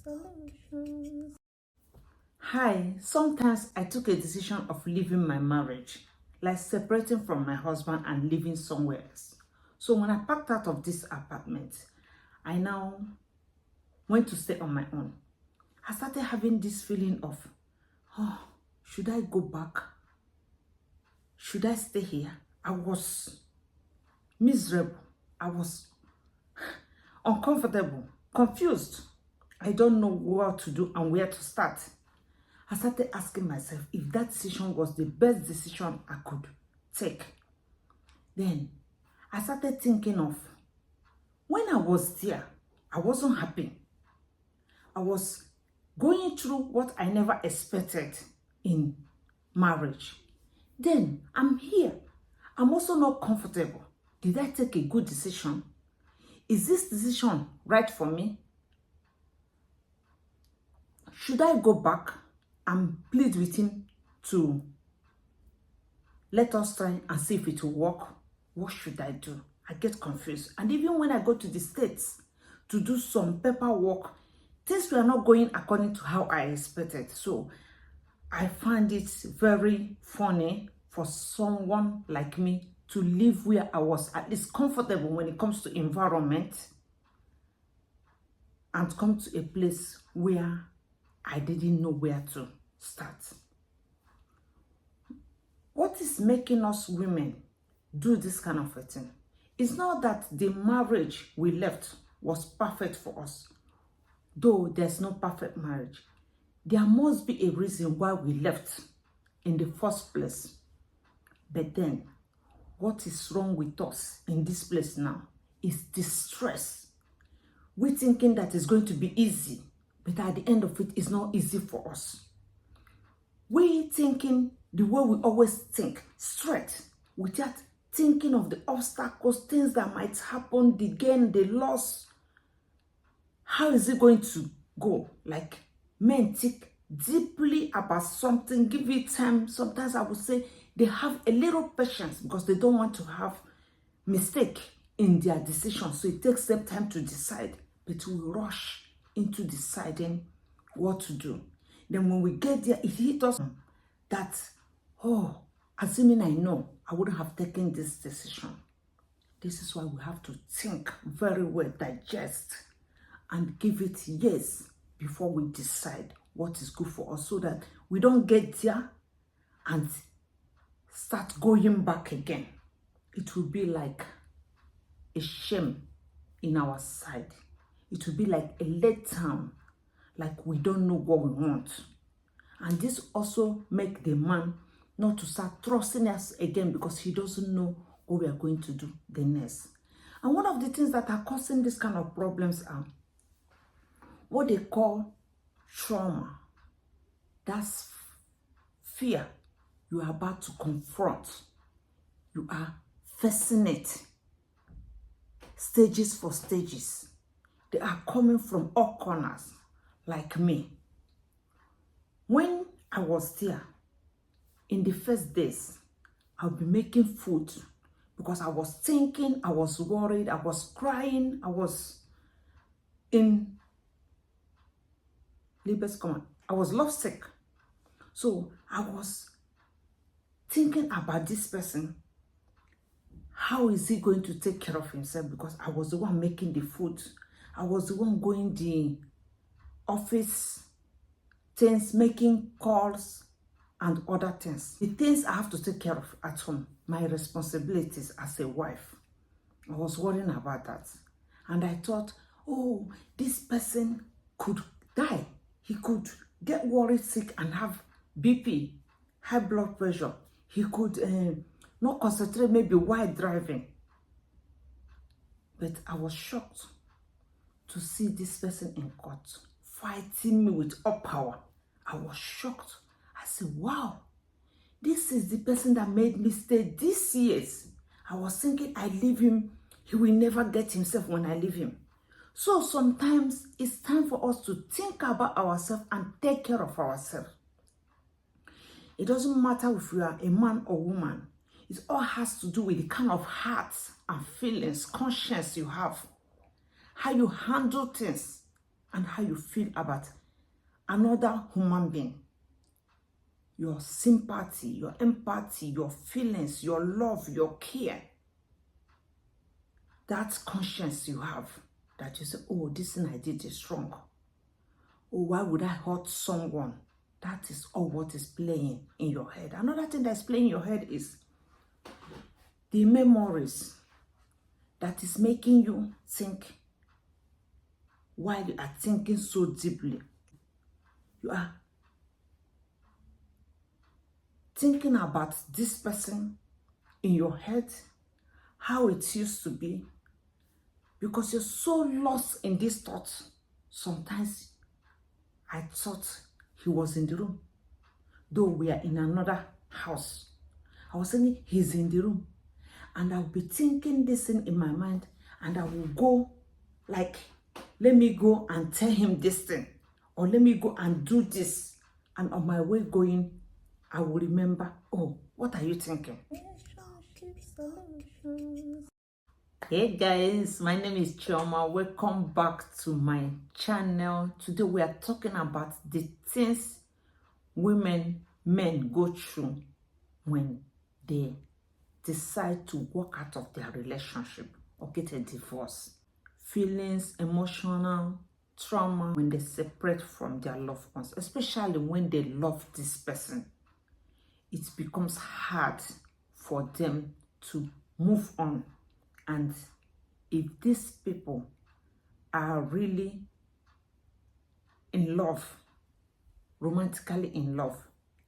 solutions. Hi, sometimes I took a decision of leaving my marriage, like separating from my husband and living somewhere else. So when I packed out of this apartment, I now went to stay on my own. I started having this feeling of, oh, should I go back? Should I stay here? I was miserable. I was uncomfortable, confused. I don't know what to do and where to start. I started asking myself if that decision was the best decision I could take. Then I started thinking of when I was there, I wasn't happy. I was going through what I never expected in marriage. Then I'm here. I'm also not comfortable. Did I take a good decision? Is this decision right for me? Should I go back and plead with him to let us try and see if it will work? What should I do? I get confused. And even when I go to the States to do some paperwork, things were not going according to how I expected. So I find it very funny for someone like me to live where I was at least comfortable when it comes to environment and come to a place where I didn't know where to start. What is making us women do this kind of a thing? It's not that the marriage we left was perfect for us. Though there's no perfect marriage, there must be a reason why we left in the first place. But then, what is wrong with us in this place now is distress. We're thinking that it's going to be easy, but at the end of it, it's not easy for us. We're thinking the way we always think, straight, without thinking of the obstacles, things that might happen, the gain, the loss. How is it going to go? Like, men think deeply about something, give it time. Sometimes I would say they have a little patience because they don't want to have mistake in their decision. So it takes them time to decide, but we rush into deciding what to do. Then when we get there, it hits us that, oh, assuming I know, I wouldn't have taken this decision. This is why we have to think very well, digest, and give it years before we decide what is good for us, so that we don't get there and start going back again. It will be like a shame in our side. It will be like a letdown, like we don't know what we want. And this also make the man not to start trusting us again because he doesn't know what we are going to do the next. And one of the things that are causing this kind of problems are what they call trauma. That's fear you are about to confront. You are facing it. Stages for stages. They are coming from all corners, like me. When I was there, in the first days, I'll be making food because I was thinking, I was worried, I was crying, I was in Libes command. I was lovesick. So I was thinking about this person. How is he going to take care of himself? Because I was the one making the food. I was the one going the office things, making calls and other things. The things I have to take care of at home, my responsibilities as a wife. I was worrying about that. And I thought, oh, this person could die. He could get worried sick and have BP, high blood pressure. He could not concentrate maybe while driving. But I was shocked to see this person in court fighting me with all power. I was shocked. I said, wow, this is the person that made me stay these years. I was thinking I leave him, he will never get himself when I leave him. So sometimes it's time for us to think about ourselves and take care of ourselves. It doesn't matter if you are a man or woman. It all has to do with the kind of heart and feelings, conscience you have, how you handle things. and how you feel about another human being. Your sympathy, your empathy, your feelings, your love, your care. That conscience you have, that you say, oh, this thing I did is wrong. Oh, why would I hurt someone? That is all what is playing in your head. Another thing that's playing in your head is the memories that is making you think while you are thinking so deeply. You are thinking about this person in your head, how it used to be, because you're so lost in this thought. Sometimes I thought he was in the room, though we are in another house. I was saying he's in the room, and I'll be thinking this thing in my mind, and I will go like, let me go and tell him this thing, or let me go and do this. And on my way going, I will remember, oh, what are you thinking? Hey guys, my name is Chioma. Welcome back to my channel. Today we are talking about the things men go through when they decide to walk out of their relationship or get a divorce. Feelings, emotional trauma when they separate from their loved ones, especially when they love this person. It becomes hard for them to move on. And if these people are really in love, romantically in love,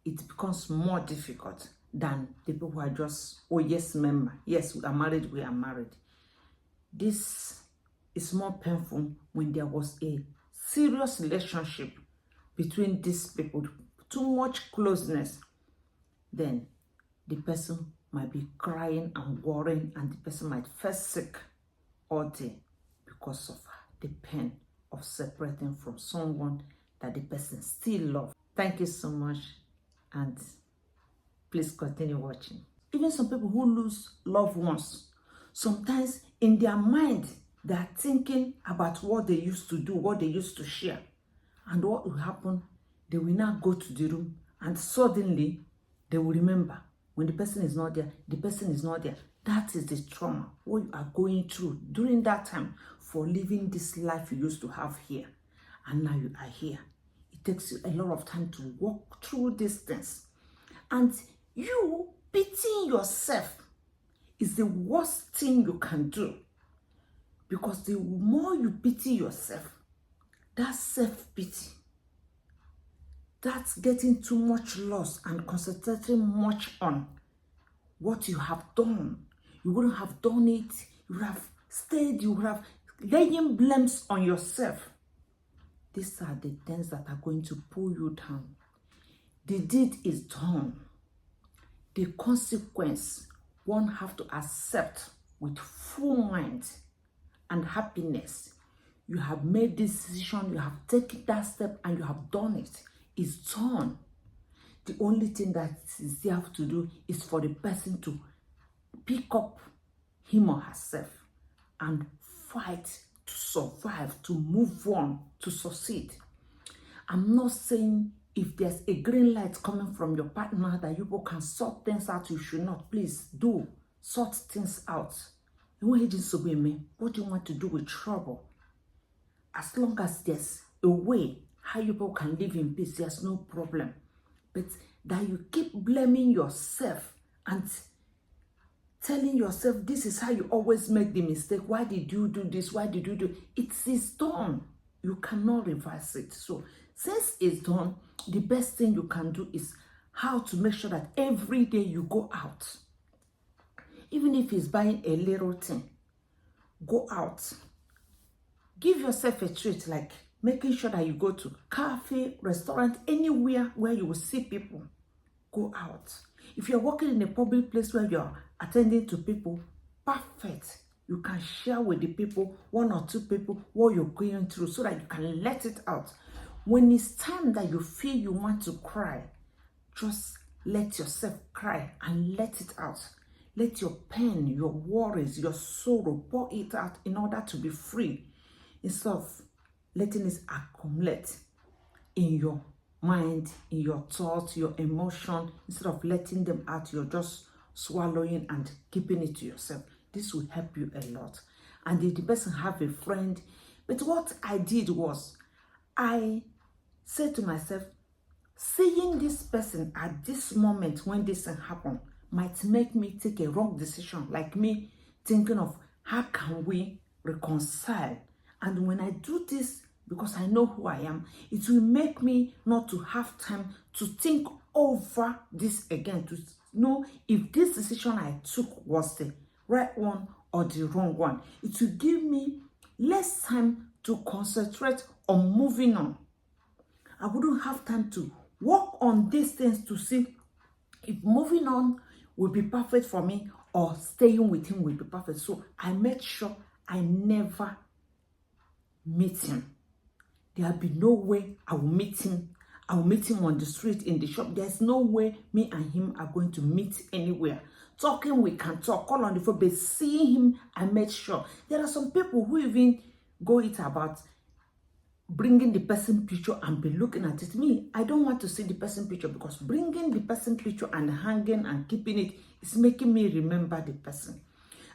it becomes more difficult than the people who are just, oh yes, member, yes, we are married. This is more painful when there was a serious relationship between these people, too much closeness. Then the person might be crying and worrying, and the person might feel sick all day because of the pain of separating from someone that the person still loves. Thank you so much, and please continue watching. Even some people who lose loved ones, sometimes in their mind, they are thinking about what they used to do, what they used to share. And what will happen, they will now go to the room, and suddenly they will remember when the person is not there, the person is not there. That is the trauma, what you are going through during that time for living this life you used to have here. And now you are here. It takes you a lot of time to walk through these things. And you pitying yourself is the worst thing you can do. Because the more you pity yourself, that self-pity, that's getting too much loss and concentrating much on what you have done. You wouldn't have done it. You would have stayed. You would have laying blames on yourself. These are the things that are going to pull you down. The deed is done. The consequence one have to accept with full mind and happiness. You have made this decision. You have taken that step, and you have done it. It's done. The only thing that is there to do is for the person to pick up him or herself and fight to survive, to move on, to succeed. I'm not saying if there's a green light coming from your partner that you both can sort things out, you should not. Please do sort things out. What do you want to do with trouble? As long as there's a way how you both can live in peace, there's no problem. But that you keep blaming yourself and telling yourself, this is how you always make the mistake. Why did you do this? Why did you do it? It is done. You cannot reverse it. So since it's done, the best thing you can do is how to make sure that every day you go out. Even if it's buying a little thing, go out. Give yourself a treat, like making sure that you go to cafe, restaurant, anywhere where you will see people. Go out. If you're working in a public place where you're attending to people, perfect. You can share with the people, one or two people, what you're going through so that you can let it out. When it's time that you feel you want to cry, just let yourself cry and let it out. Let your pain, your worries, your sorrow, pour it out in order to be free. Instead of letting it accumulate in your mind, in your thoughts, your emotion. Instead of letting them out, you're just swallowing and keeping it to yourself. This will help you a lot. And if the person have a friend, but what I did was, I said to myself, seeing this person at this moment when this thing happened might make me take a wrong decision, like me thinking of how can we reconcile. And when I do this, because I know who I am, it will make me not to have time to think over this again, to know if this decision I took was the right one or the wrong one. It will give me less time to concentrate on moving on. I wouldn't have time to work on these things to see if moving on will be perfect for me or staying with him will be perfect. So I made sure I never meet him. There'll be no way I will meet him. I will meet him on the street, in the shop. There's no way me and him are going to meet anywhere. Talking, we can talk, call on the phone, but seeing him, I made sure. There are some people who even go it about bringing the person picture and be looking at it. Me, I don't want to see the person picture, because bringing the person picture and hanging and keeping it is making me remember the person.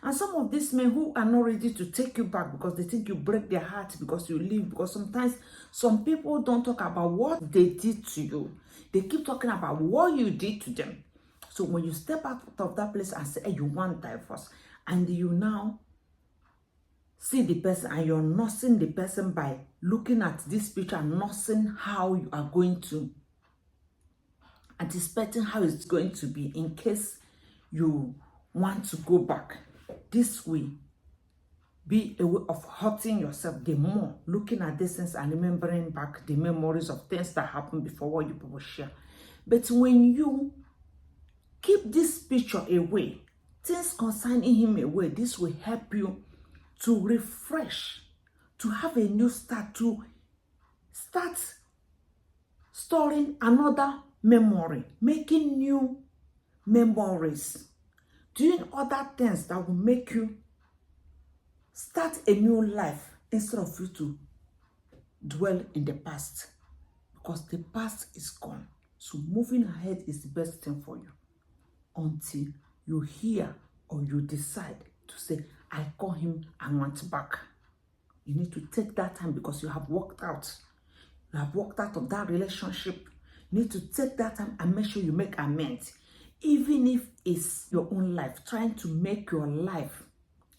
And some of these men who are not ready to take you back because they think you break their heart because you leave, because sometimes some people don't talk about what they did to you. They keep talking about what you did to them. So when you step out of that place and say, hey, you want divorce, and you now see the person and you're nursing the person by looking at this picture and nursing how you are going to, anticipating how it's going to be in case you want to go back. This will be a way of hurting yourself the more, looking at these things and remembering back the memories of things that happened before, what you people share. But when you keep this picture away, things concerning him away, this will help you to refresh, to have a new start, to start storing another memory, making new memories, doing other things that will make you start a new life instead of you to dwell in the past, because the past is gone. So moving ahead is the best thing for you until you hear or you decide to say, I call him, I want back. You need to take that time because you have worked out. You have worked out of that relationship. You need to take that time and make sure you make amends. Even if it's your own life, trying to make your life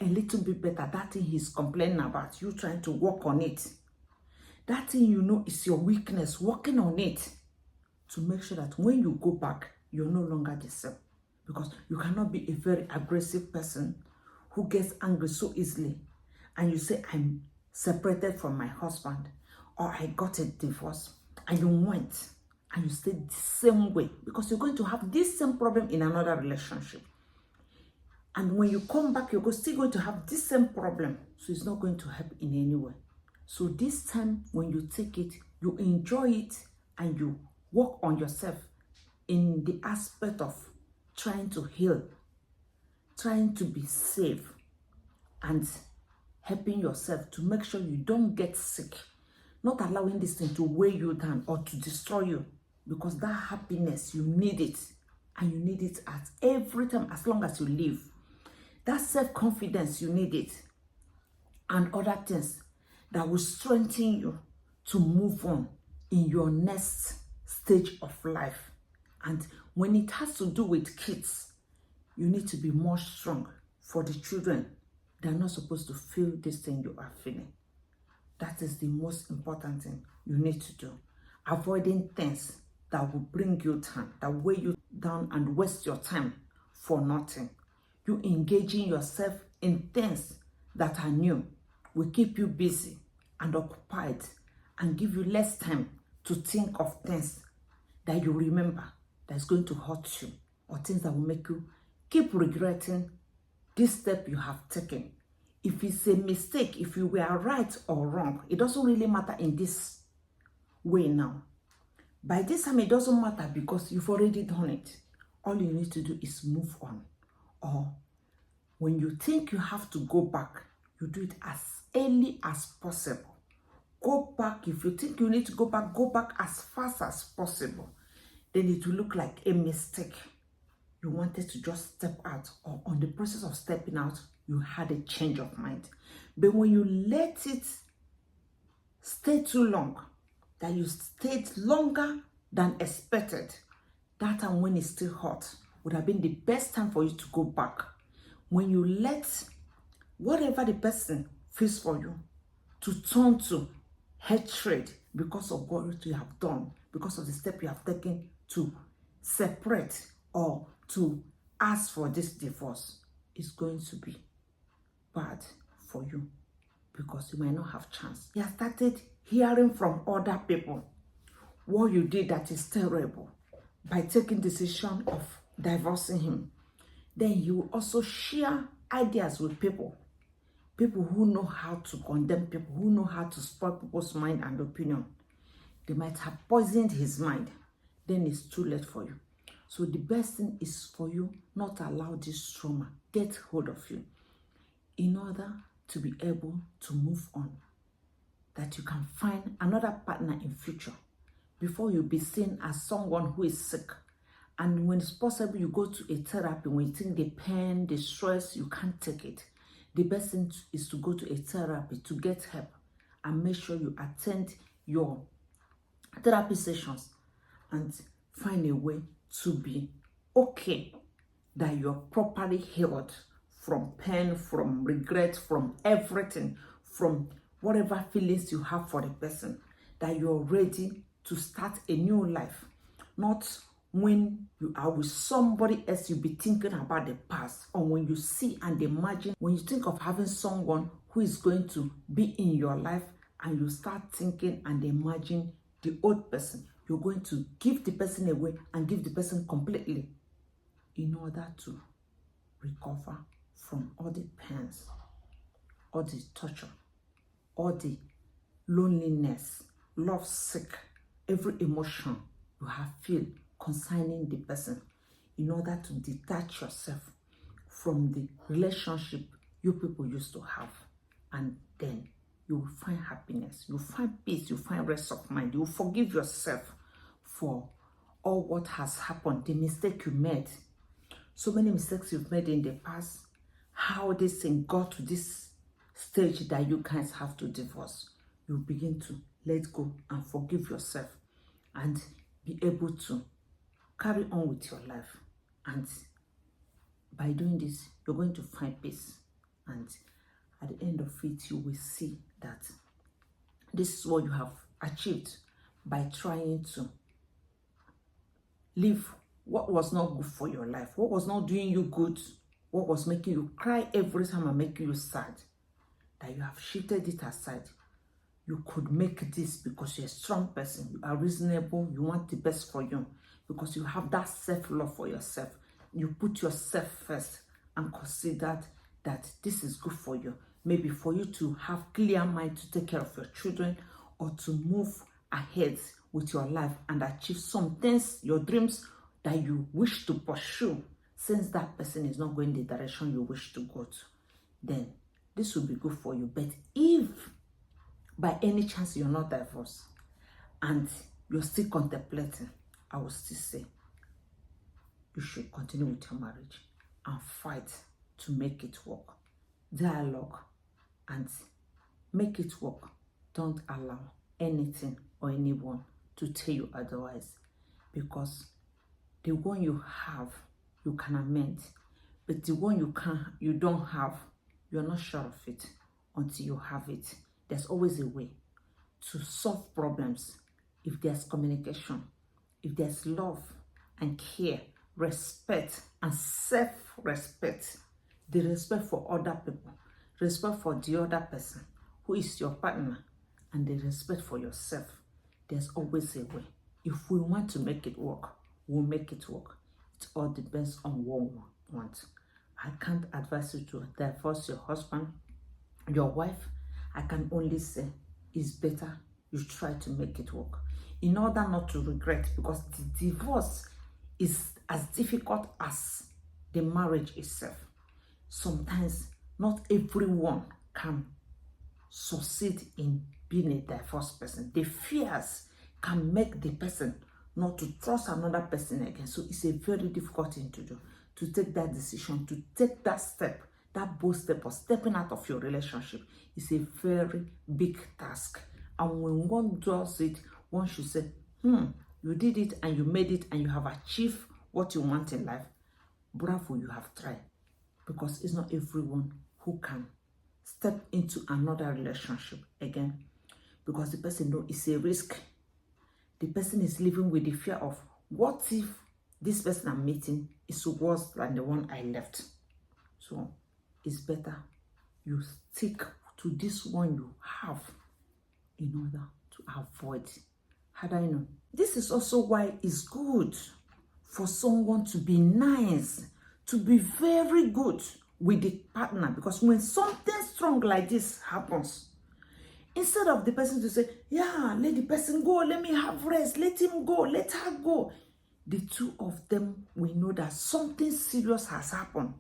a little bit better. That thing he's complaining about, you trying to work on it. That thing you know is your weakness, working on it to make sure that when you go back, you're no longer the same. Because you cannot be a very aggressive person who gets angry so easily. And you say, I'm separated from my husband, or I got a divorce, and you went and you stay the same way, because you're going to have this same problem in another relationship. And when you come back, you're still going to have this same problem. So it's not going to help in any way. So this time, when you take it, you enjoy it and you work on yourself in the aspect of trying to heal, trying to be safe, and helping yourself to make sure you don't get sick. Not allowing this thing to weigh you down or to destroy you. Because that happiness, you need it. And you need it at every time, as long as you live. That self-confidence, you need it. And other things that will strengthen you to move on in your next stage of life. And when it has to do with kids, you need to be more strong for the children. They're not supposed to feel this thing you are feeling. That is the most important thing you need to do. Avoiding things that will bring you down, that weigh you down and waste your time for nothing. You engaging yourself in things that are new will keep you busy and occupied and give you less time to think of things that you remember that is going to hurt you, or things that will make you keep regretting this step you have taken. If it's a mistake, if you were right or wrong, it doesn't really matter in this way now. By this time, it doesn't matter because you've already done it. All you need to do is move on. Or when you think you have to go back, you do it as early as possible. Go back. If you think you need to go back as fast as possible. Then it will look like a mistake. You wanted to just step out, or on the process of stepping out, you had a change of mind. But when you let it stay too long, that you stayed longer than expected, that time when it's still hot would have been the best time for you to go back. When you let whatever the person feels for you to turn to hatred because of what you have done, because of the step you have taken to separate or to ask for this divorce, is going to be bad for you, because you might not have chance. You have started hearing from other people what you did that is terrible by taking decision of divorcing him. Then you also share ideas with people who know how to condemn people, who know how to spoil people's mind and opinion. They might have poisoned his mind. Then it's too late for you. So the best thing is for you not to allow this trauma get hold of you, in order to be able to move on, that you can find another partner in future, before you be seen as someone who is sick. And when it's possible, you go to a therapy. When you think the pain, the stress, you can't take it, the best thing is to go to a therapy to get help, and make sure you attend your therapy sessions and find a way to be okay, that you're properly healed from pain, from regret, from everything, from whatever feelings you have for the person, that you're ready to start a new life. Not when you are with somebody else, you'll be thinking about the past, or when you see and imagine, when you think of having someone who is going to be in your life, and you start thinking and imagine the old person, you're going to give the person away and give the person completely, in order to recover from all the pains, all the torture, all the loneliness, love sick, every emotion you have feel concerning the person, in order to detach yourself from the relationship you people used to have. And then you will find happiness, you will find peace, you will find rest of mind, you will forgive yourself for all what has happened, the mistake you made, so many mistakes you've made in the past, how this thing got to this stage that you guys have to divorce. You begin to let go and forgive yourself, and be able to carry on with your life. And by doing this, you're going to find peace, and at the end of it, you will see that this is what you have achieved by trying to live what was not good for your life, what was not doing you good, what was making you cry every time and making you sad, that you have shifted it aside. You could make this because you're a strong person, you are reasonable, you want the best for you, because you have that self-love for yourself. You put yourself first and consider that this is good for you. Maybe for you to have clear mind to take care of your children, or to move ahead with your life and achieve some things, your dreams that you wish to pursue, since that person is not going the direction you wish to go to. Then this will be good for you. But if by any chance you're not divorced and you're still contemplating, I will still say you should continue with your marriage and fight to make it work. Dialogue and make it work. Don't allow anything or anyone to tell you otherwise, because the one you have, you can amend, but the one you don't have, you're not sure of it until you have it. There's always a way to solve problems if there's communication, if there's love and care, respect and self-respect, the respect for other people, respect for the other person who is your partner, and the respect for yourself. There's always a way. If we want to make it work, we'll make it work. It all depends on what we want. I can't advise you to divorce your husband, your wife. I can only say it's better you try to make it work, in order not to regret, because the divorce is as difficult as the marriage itself. Sometimes not everyone can succeed in being a diverse person. The fears can make the person not to trust another person again. So it's a very difficult thing to do, to take that decision, to take that step, that bold step of stepping out of your relationship. It's a very big task. And when one does it, one should say, you did it and you made it and you have achieved what you want in life. Bravo, you have tried. Because it's not everyone who can step into another relationship again. Because the person knows it's a risk. The person is living with the fear of, what if this person I'm meeting is worse than the one I left? So it's better you stick to this one you have in order to avoid. How do I know? This is also why it's good for someone to be nice, to be very good with the partner. Because when something strong like this happens, instead of the person to say, yeah, let the person go, let me have rest, let him go, let her go, the two of them will know that something serious has happened.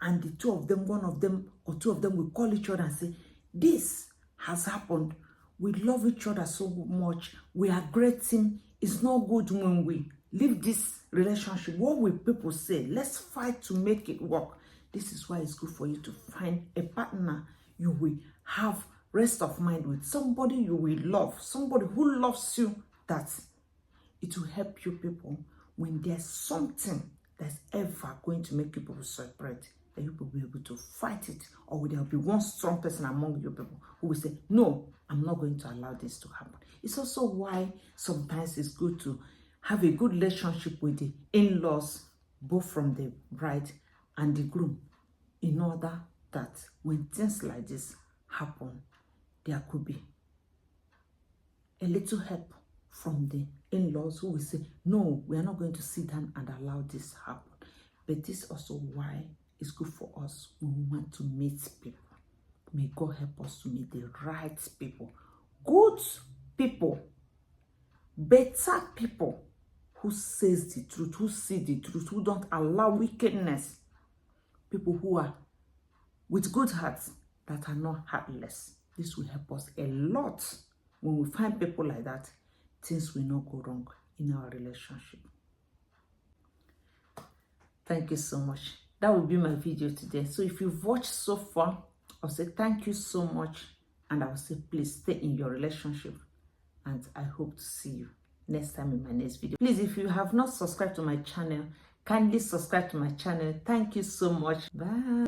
And the two of them, one of them or two of them will call each other and say, this has happened. We love each other so much. We are great team. It's not good when we leave this relationship. What will people say? Let's fight to make it work. This is why it's good for you to find a partner you will have rest of mind with, somebody you will love, somebody who loves you, that it will help you people when there's something that's ever going to make you people separate, that you will be able to fight it, or there will be one strong person among you people who will say, no, I'm not going to allow this to happen. It's also why sometimes it's good to have a good relationship with the in-laws, both from the bride and the groom, in order that when things like this happen, there could be a little help from the in-laws who will say, no, we are not going to sit down and allow this happen. But this is also why it's good for us when we want to meet people. May God help us to meet the right people, good people, better people who says the truth, who see the truth, who don't allow wickedness, people who are with good hearts that are not heartless. This will help us a lot. When we find people like that, things will not go wrong in our relationship. Thank you so much. That will be my video today. So if you've watched so far, I'll say thank you so much. And I'll say please stay in your relationship. And I hope to see you next time in my next video. Please, if you have not subscribed to my channel, kindly subscribe to my channel. Thank you so much. Bye.